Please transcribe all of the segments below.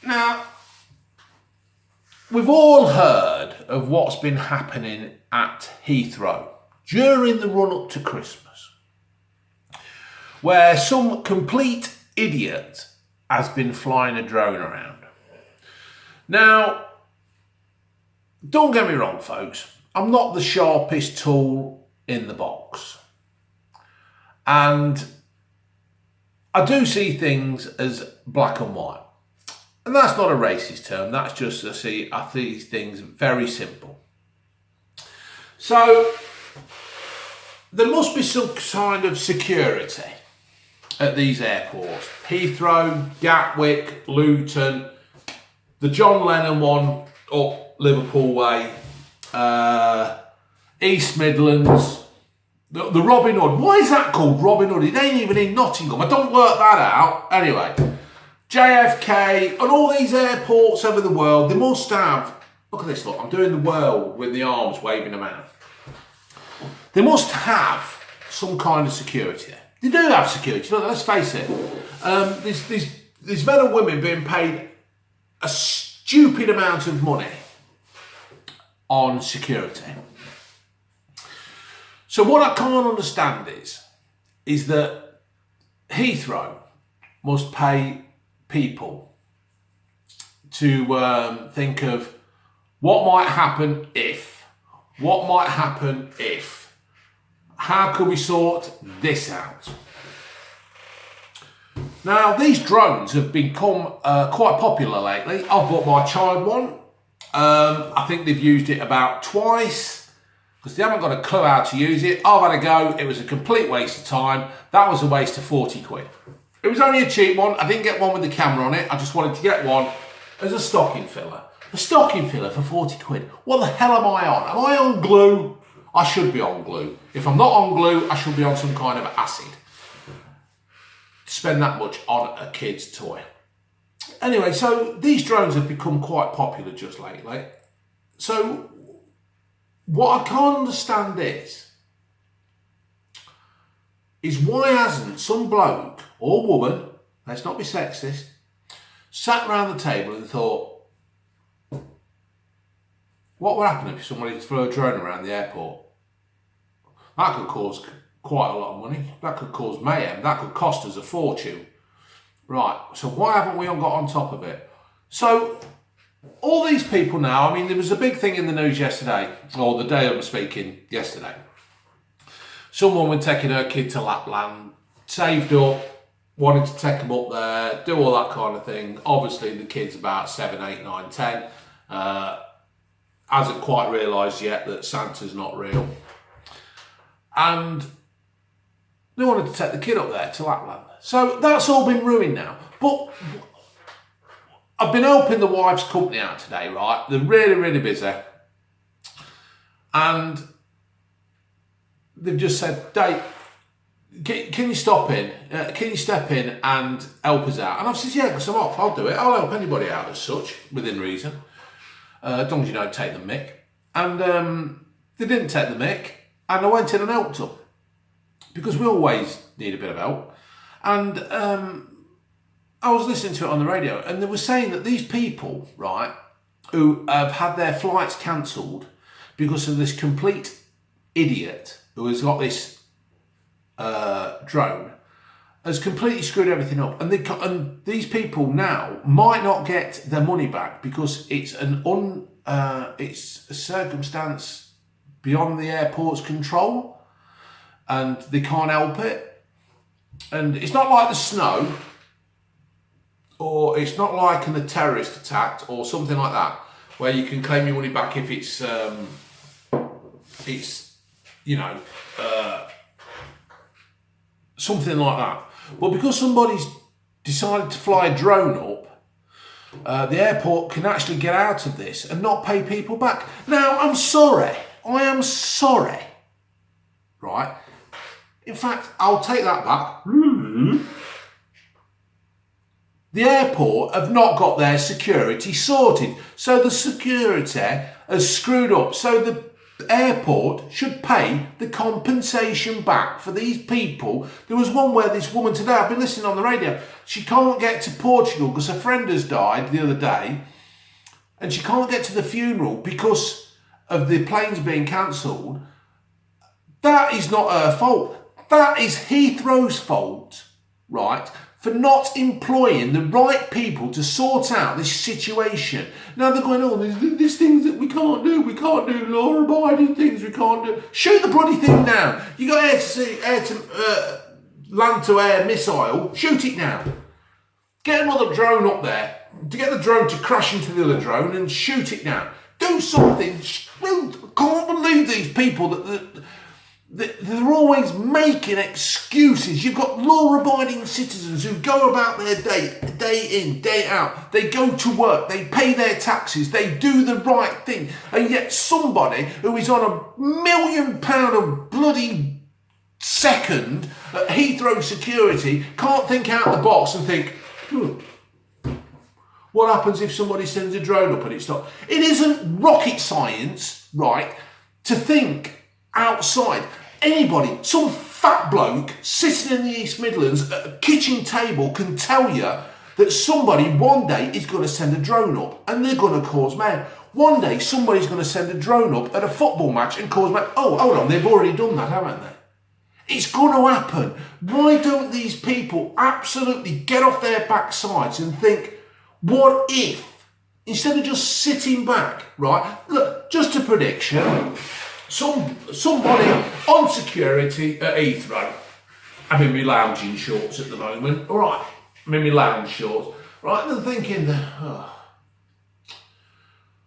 Now, we've all heard of what's been happening at Heathrow during the run-up to Christmas, where some complete idiot has been flying a drone around. Now, don't get me wrong, folks. I'm not the sharpest tool in the box. And I do see things as black and white. And that's not a racist term. That's just I see things very simple. So there must be some kind of security at these airports. Heathrow, Gatwick, Luton, the John Lennon one up Liverpool way, East Midlands, the Robin Hood. Why is that called Robin Hood? It ain't even in Nottingham. I don't work that out. Anyway, JFK and all these airports over the world, they must have, look at this, look, I'm doing the world with the arms waving them out. They must have some kind of security. They do have security, look, let's face it. These men and women being paid a stupid amount of money on security. So what I can't understand is that Heathrow must pay people to think of what might happen if, how can we sort this out? Now, these drones have become quite popular lately. I've bought my child one. I think they've used it about twice because they haven't got a clue how to use it. I've had a go. It was a complete waste of time. That was a waste of 40 quid. It was only a cheap one. I didn't get one with the camera on it. I just wanted to get one as a stocking filler. A stocking filler for 40 quid. What the hell am I on? Am I on glue? I should be on glue. If I'm not on glue, I should be on some kind of acid. Spend that much on a kid's toy. Anyway, so these drones have become quite popular just lately. So what I can't understand is why hasn't some bloke or woman, let's not be sexist, sat round the table and thought, what would happen if somebody threw a drone around the airport? That could cause quite a lot of money. That could cause mayhem. That could cost us a fortune. Right, so why haven't we all got on top of it? So all these people now, I mean, there was a big thing in the news yesterday, or the day I was speaking yesterday. Some woman taking her kid to Lapland, saved up, wanted to take them up there, do all that kind of thing. Obviously, the kid's about 7, 8, 9, 10. Hasn't quite realised yet that Santa's not real. And they wanted to take the kid up there to Lapland. So that's all been ruined now. But I've been helping the wife's company out today, right? They're really, really busy. And they've just said, Dave, can you stop in? Can you step in and help us out? And I've said, yeah, because I'm off. I'll do it. I'll help anybody out as such, within reason. As long as you don't take the mick. And they didn't take the mick. And I went in and helped them. Because we always need a bit of help. And I was listening to it on the radio, and they were saying that these people, right, who have had their flights cancelled because of this complete idiot who has got this drone, has completely screwed everything up. And these people now might not get their money back because it's it's a circumstance beyond the airport's control, and they can't help it. And it's not like the snow, or it's not like a terrorist attack or something like that, where you can claim your money back if it's something like that. But because somebody's decided to fly a drone up, the airport can actually get out of this and not pay people back. Now, I am sorry, right? In fact, I'll take that back. The airport have not got their security sorted. So the security has screwed up. So the airport should pay the compensation back for these people. There was one where this woman today, I've been listening on the radio, she can't get to Portugal because her friend has died the other day, and she can't get to the funeral because of the planes being cancelled. That is not her fault. That is Heathrow's fault, right, for not employing the right people to sort out this situation. Now they're going, oh, there's things that we can't do law-abiding things we can't do. Shoot the bloody thing down. You got land-to-air missile, shoot it down. Get another drone up there, to get the drone to crash into the other drone and shoot it down. Do something. I can't believe these people that they're always making excuses. You've got law-abiding citizens who go about their day in, day out. They go to work, they pay their taxes, they do the right thing. And yet somebody who is on £1 million of bloody second at Heathrow security can't think out the box and think, what happens if somebody sends a drone up and it's not? It isn't rocket science, right, to think outside. Anybody, some fat bloke sitting in the East Midlands at a kitchen table can tell you that somebody one day is going to send a drone up and they're going to cause mayhem. One day somebody's going to send a drone up at a football match and cause mayhem. Oh, hold on, they've already done that, haven't they? It's going to happen. Why don't these people absolutely get off their backsides and think, what if? Instead of just sitting back, right? Look, just a prediction. Somebody on security at Heathrow. I'm in my lounging shorts at the moment. All right, I'm in my lounge shorts. Right, and they're thinking, I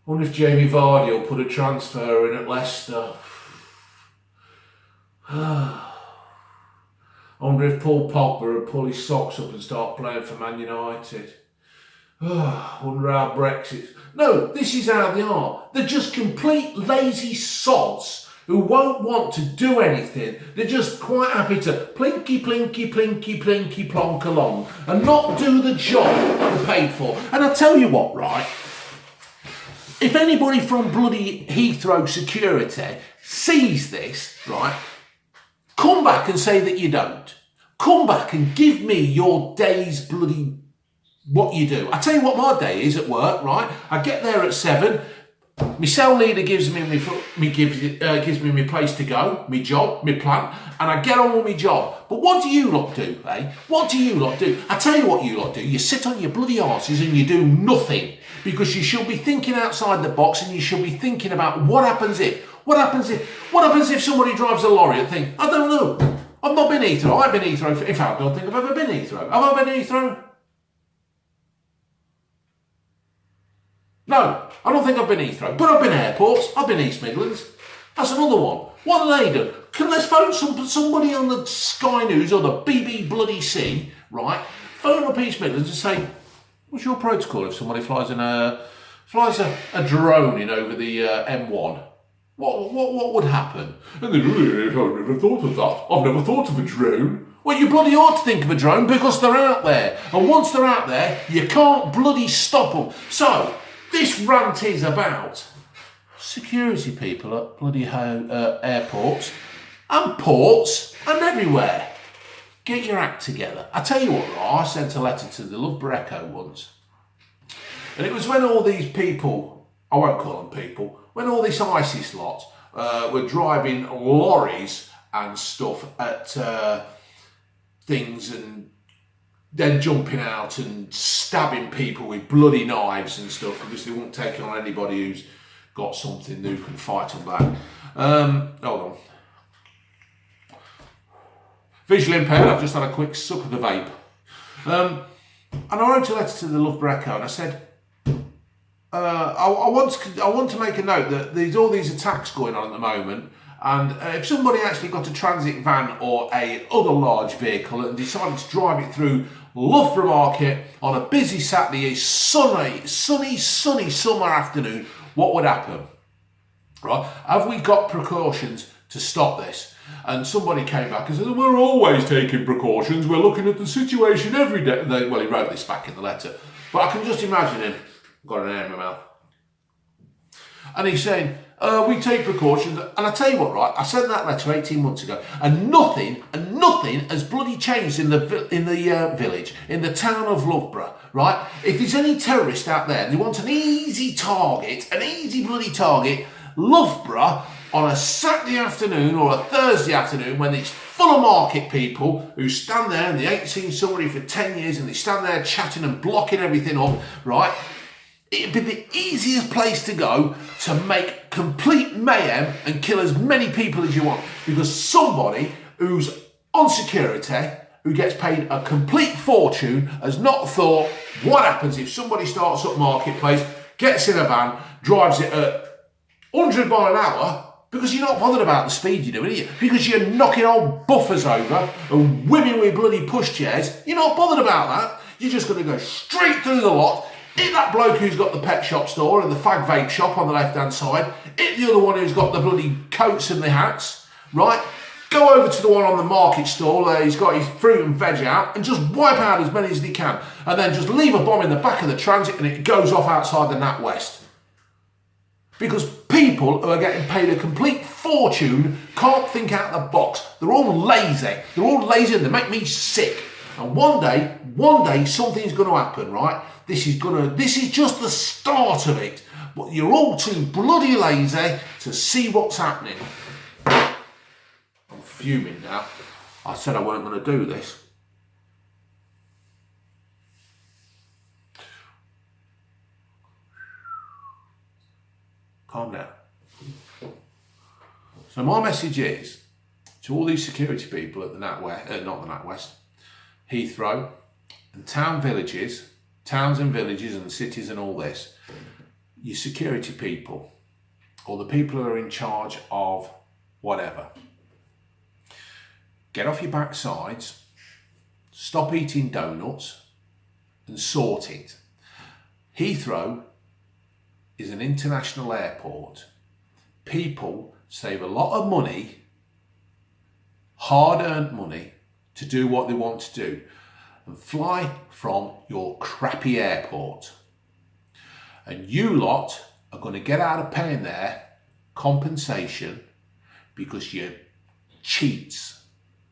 wonder if Jamie Vardy will put a transfer in at Leicester. I wonder if Paul Pogba will pull his socks up and start playing for Man United. I wonder how Brexit... No, this is how they are. They're just complete lazy sods who won't want to do anything. They're just quite happy to plinky, plinky, plinky, plinky, plonk along and not do the job they're paid for. And I tell you what, right? If anybody from bloody Heathrow security sees this, right, come back and say that you don't. Come back and give me your day's bloody... what you do. I tell you what my day is at work, right? I get there at 7. My cell leader gives me my place to go, my job, my plan, and I get on with my job. But what do you lot do, eh? What do you lot do? I tell you what you lot do. You sit on your bloody arses and you do nothing because you should be thinking outside the box and you should be thinking about what happens if. What happens if somebody drives a lorry and think, I don't know. I've not been Heathrow. I've been Heathrow. In fact, I don't think I've ever been Heathrow. Have I been Heathrow? No, I don't think I've been Heathrow, but I've been airports. I've been East Midlands. That's another one. What have they done? Let's phone somebody on the Sky News or the BB bloody C, right? Phone up East Midlands and say, what's your protocol if somebody flies a drone in over the M1? What would happen? And they really, I've never thought of that. I've never thought of a drone. Well, you bloody ought to think of a drone because they're out there. And once they're out there, you can't bloody stop them. So, this rant is about security people at bloody airports and ports and everywhere. Get your act together. I tell you what, I sent a letter to the Loughborough Echo once. And it was when all these people, I won't call them people, when all this ISIS lot were driving lorries and stuff at things and then jumping out and stabbing people with bloody knives and stuff because they won't take on anybody who's got something who can fight them back. Hold on. Visually impaired, I've just had a quick suck of the vape. And I wrote a letter to the Loughborough Echo and I said, I want to make a note that there's all these attacks going on at the moment, and if somebody actually got a transit van or a other large vehicle and decided to drive it through Loughborough Market on a busy Saturday, sunny summer afternoon, what would happen? Right? Have we got precautions to stop this? And somebody came back and said, we're always taking precautions, we're looking at the situation every day. Well, he wrote this back in the letter, but I can just imagine him, got an air in my mouth, and he's saying, We take precautions. And I tell you what, right? I sent that letter 18 months ago, and nothing has bloody changed in the village, in the town of Loughborough, right? If there's any terrorist out there, and they want an easy bloody target, Loughborough on a Saturday afternoon or a Thursday afternoon when it's full of market people who stand there and they ain't seen somebody for 10 years and they stand there chatting and blocking everything up, right? It'd be the easiest place to go to make complete mayhem and kill as many people as you want, because somebody who's on security, who gets paid a complete fortune, has not thought, what happens if somebody starts up marketplace, gets in a van, drives it at 100 mile an hour, because you're not bothered about the speed you're doing, are you? Because you're knocking old buffers over and women with bloody pushchairs. You're not bothered about that. You're just going to go straight through the lot, hit that bloke who's got the pet shop store and the fag vape shop on the left-hand side, hit the other one who's got the bloody coats and the hats, right? Go over to the one on the market stall where he's got his fruit and veg out and just wipe out as many as he can. And then just leave a bomb in the back of the transit and it goes off outside the NatWest. Because people who are getting paid a complete fortune can't think out of the box. They're all lazy. They're all lazy and they make me sick. And one day something's going to happen, right? This is just the start of it. But you're all too bloody lazy to see what's happening. I'm fuming now. I said I weren't going to do this. Calm down. So my message is to all these security people at the NatWest, Heathrow, and towns and villages and cities and all this, you security people, or the people who are in charge of whatever, get off your backsides, stop eating donuts and sort it. Heathrow is an international airport. People save a lot of money, hard-earned money, to do what they want to do and fly from your crappy airport. And you lot are going to get out of paying their compensation because you're cheats.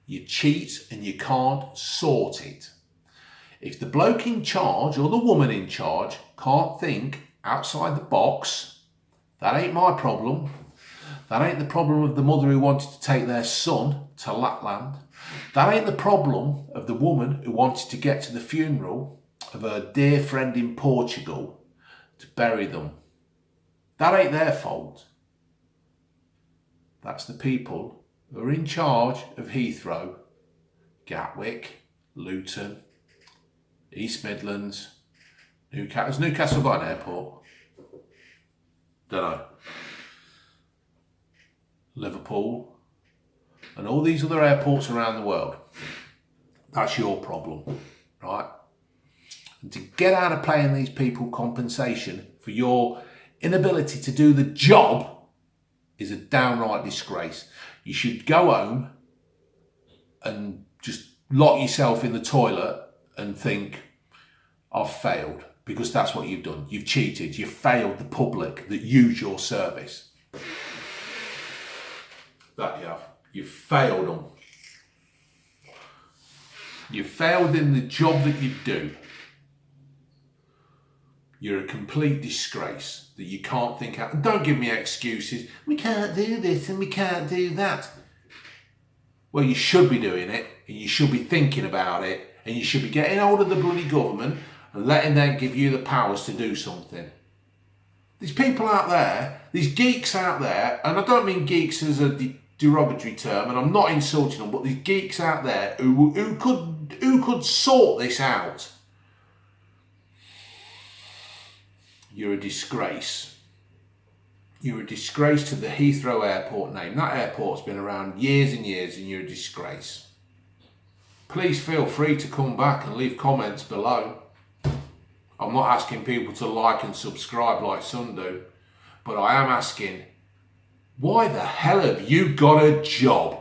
You cheat and you can't sort it. If the bloke in charge or the woman in charge can't think outside the box, that ain't my problem. That ain't the problem of the mother who wanted to take their son to Lapland. That ain't the problem of the woman who wanted to get to the funeral of her dear friend in Portugal to bury them. That ain't their fault. That's the people who are in charge of Heathrow, Gatwick, Luton, East Midlands, Newcastle. Has Newcastle got an airport? Don't know. Liverpool, and all these other airports around the world. That's your problem, right? And to get out of paying these people compensation for your inability to do the job is a downright disgrace. You should go home and just lock yourself in the toilet and think, I've failed, because that's what you've done. You've cheated. You've failed the public that use your service. That you have. You've failed them. You failed in the job that you do. You're a complete disgrace that you can't think out. And don't give me excuses. We can't do this and we can't do that. Well, you should be doing it, and you should be thinking about it, and you should be getting hold of the bloody government and letting them give you the powers to do something. These people out there, these geeks out there, and I don't mean geeks as a derogatory term, and I'm not insulting them, but these geeks out there who could sort this out. You're a disgrace. You're a disgrace to the Heathrow Airport name. That airport's been around years and years, and you're a disgrace. Please feel free to come back and leave comments below. I'm not asking people to like and subscribe like some do, but I am asking, why the hell have you got a job?